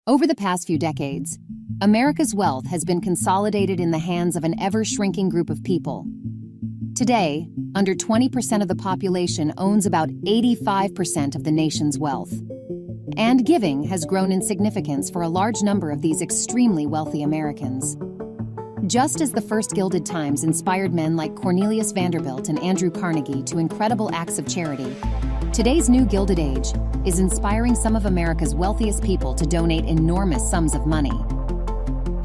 Over the past few decades, America's wealth has been consolidated in the hands of an ever-shrinking group of people. Today, under 20% of the population owns about 85% of the nation's wealth. And giving has grown in significance for a large number of these extremely wealthy Americans. Just as the first Gilded Times inspired men like Cornelius Vanderbilt and Andrew Carnegie to incredible acts of charity, today's new Gilded Age is inspiring some of America's wealthiest people to donate enormous sums of money.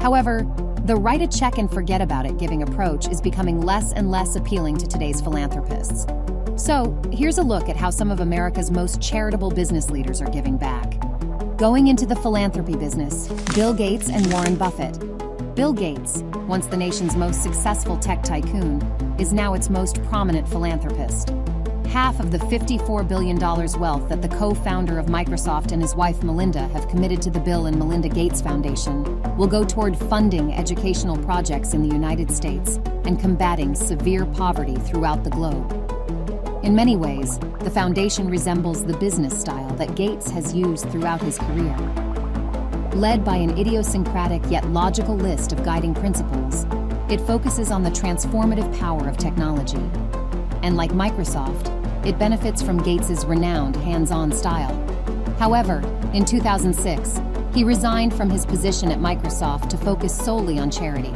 However, the write a check and forget about it giving approach is becoming less and less appealing to today's philanthropists. So, here's a look at how some of America's most charitable business leaders are giving back. Going into the philanthropy business, Bill Gates and Warren Buffett. Bill Gates, once the nation's most successful tech tycoon, is now its most prominent philanthropist. Half of the $54 billion wealth that the co-founder of Microsoft and his wife Melinda have committed to the Bill and Melinda Gates Foundation will go toward funding educational projects in the United States and combating severe poverty throughout the globe. In many ways, the foundation resembles the business style that Gates has used throughout his career. Led by an idiosyncratic yet logical list of guiding principles, it focuses on the transformative power of technology. And like Microsoft, it benefits from Gates's renowned hands-on style. However, in 2006, he resigned from his position at Microsoft to focus solely on charity.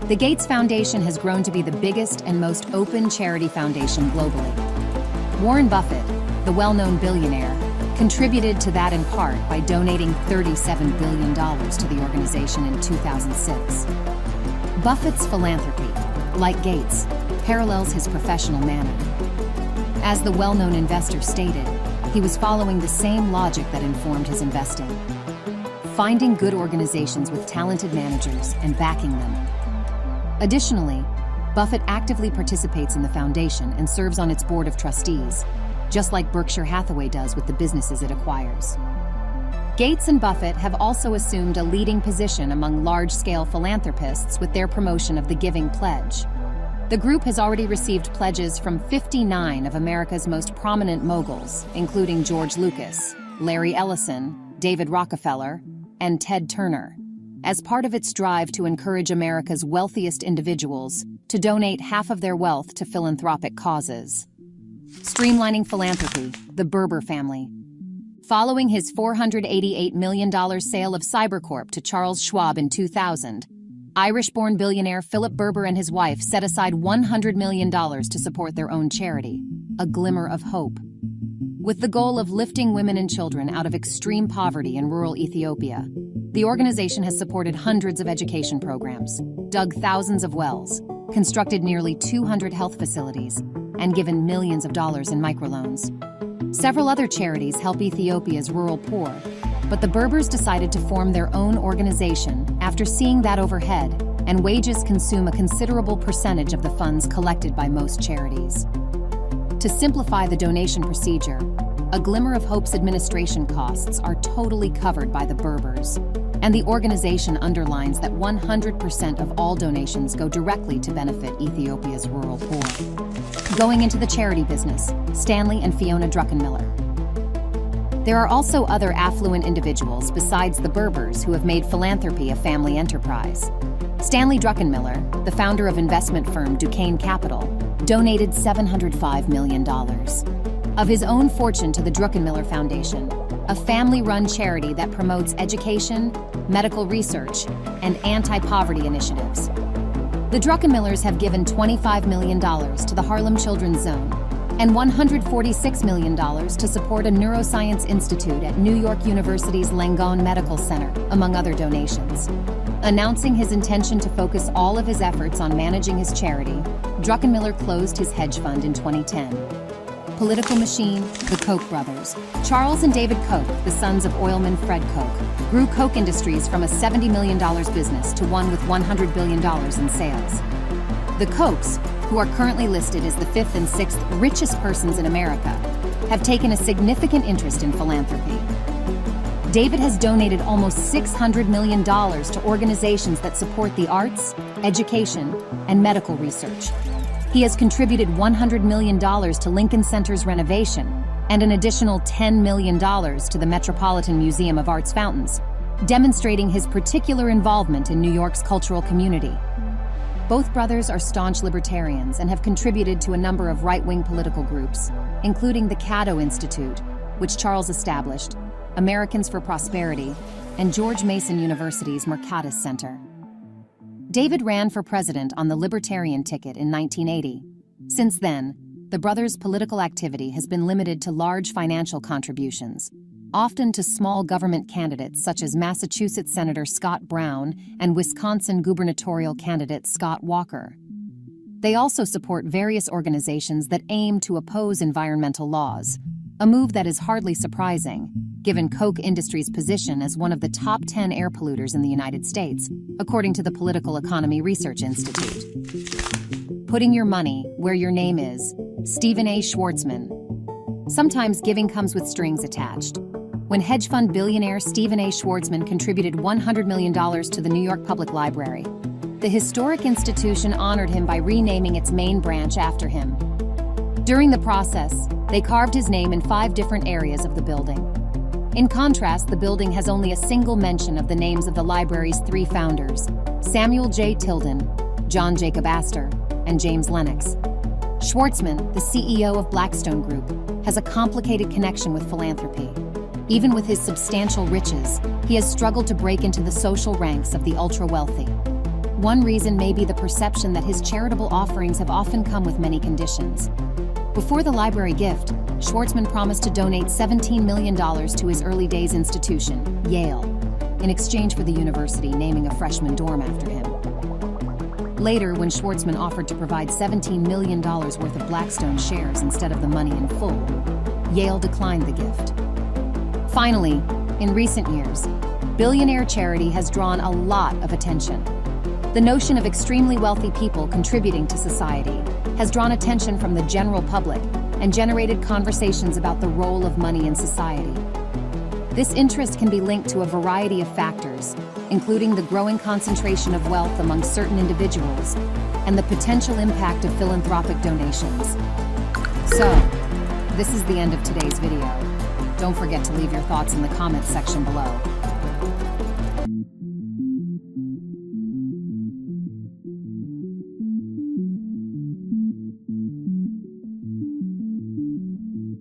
The Gates Foundation has grown to be the biggest and most open charity foundation globally. Warren Buffett, the well-known billionaire, contributed to that in part by donating $37 billion to the organization in 2006. Buffett's philanthropy, like Gates, parallels his professional manner. As the well-known investor stated, he was following the same logic that informed his investing, finding good organizations with talented managers and backing them. Additionally, Buffett actively participates in the foundation and serves on its board of trustees, just like Berkshire Hathaway does with the businesses it acquires. Gates and Buffett have also assumed a leading position among large-scale philanthropists with their promotion of the Giving Pledge. The group has already received pledges from 59 of America's most prominent moguls, including George Lucas, Larry Ellison, David Rockefeller, and Ted Turner, as part of its drive to encourage America's wealthiest individuals to donate half of their wealth to philanthropic causes. Streamlining philanthropy, the Berber family. Following his $488 million sale of Cybercorp to Charles Schwab in 2000, Irish-born billionaire Philip Berber and his wife set aside $100 million to support their own charity, A Glimmer of Hope. With the goal of lifting women and children out of extreme poverty in rural Ethiopia, the organization has supported hundreds of education programs, dug thousands of wells, constructed nearly 200 health facilities, and given millions of dollars in microloans. Several other charities help Ethiopia's rural poor, but the Berbers decided to form their own organization after seeing that overhead and wages consume a considerable percentage of the funds collected by most charities. To simplify the donation procedure, A Glimmer of Hope's administration costs are totally covered by the Berbers, and the organization underlines that 100% of all donations go directly to benefit Ethiopia's rural poor. Going into the charity business, Stanley and Fiona Druckenmiller. There are also other affluent individuals besides the Berbers who have made philanthropy a family enterprise. Stanley Druckenmiller, the founder of investment firm Duquesne Capital, donated $705 million of his own fortune to the Druckenmiller Foundation, a family-run charity that promotes education, medical research, and anti-poverty initiatives. The Druckenmillers have given $25 million to the Harlem Children's Zone and $146 million to support a neuroscience institute at New York University's Langone Medical Center, among other donations. Announcing his intention to focus all of his efforts on managing his charity, Druckenmiller closed his hedge fund in 2010. Political machine, the Koch brothers. Charles and David Koch, the sons of oilman Fred Koch, grew Koch Industries from a $70 million business to one with $100 billion in sales. The Kochs, who are currently listed as the 5th and 6th richest persons in America, have taken a significant interest in philanthropy. David has donated almost $600 million to organizations that support the arts, education, and medical research. He has contributed $100 million to Lincoln Center's renovation and an additional $10 million to the Metropolitan Museum of Art's fountains. demonstrating his particular involvement in New York's cultural community. Both brothers are staunch libertarians and have contributed to a number of right-wing political groups, including the Cato Institute, which Charles established, Americans for Prosperity, and George Mason University's Mercatus Center. David ran for president on the Libertarian ticket in 1980. Since then, the brothers' political activity has been limited to large financial contributions, often to small government candidates such as Massachusetts Senator Scott Brown and Wisconsin gubernatorial candidate Scott Walker. They also support various organizations that aim to oppose environmental laws, a move that is hardly surprising, given Koch Industries' position as one of the top 10 air polluters in the United States, according to the Political Economy Research Institute. Putting your money where your name is, Stephen A. Schwartzman. Sometimes giving comes with strings attached. When hedge fund billionaire Stephen A. Schwartzman contributed $100 million to the New York Public Library, the historic institution honored him by renaming its main branch after him. During the process, they carved his name in 5 different areas of the building. In contrast, the building has only a single mention of the names of the library's 3 founders, Samuel J. Tilden, John Jacob Astor, and James Lennox. Schwartzman, the CEO of Blackstone Group, has a complicated connection with philanthropy. Even with his substantial riches, he has struggled to break into the social ranks of the ultra-wealthy. One reason may be the perception that his charitable offerings have often come with many conditions. Before the library gift, Schwartzman promised to donate $17 million to his early days institution, Yale, in exchange for the university naming a freshman dorm after him. Later, when Schwartzman offered to provide $17 million worth of Blackstone shares instead of the money in full, Yale declined the gift. Finally, in recent years, billionaire charity has drawn a lot of attention. The notion of extremely wealthy people contributing to society has drawn attention from the general public and generated conversations about the role of money in society. This interest can be linked to a variety of factors, including the growing concentration of wealth among certain individuals and the potential impact of philanthropic donations. So, this is the end of today's video. Don't forget to leave your thoughts in the comments section below.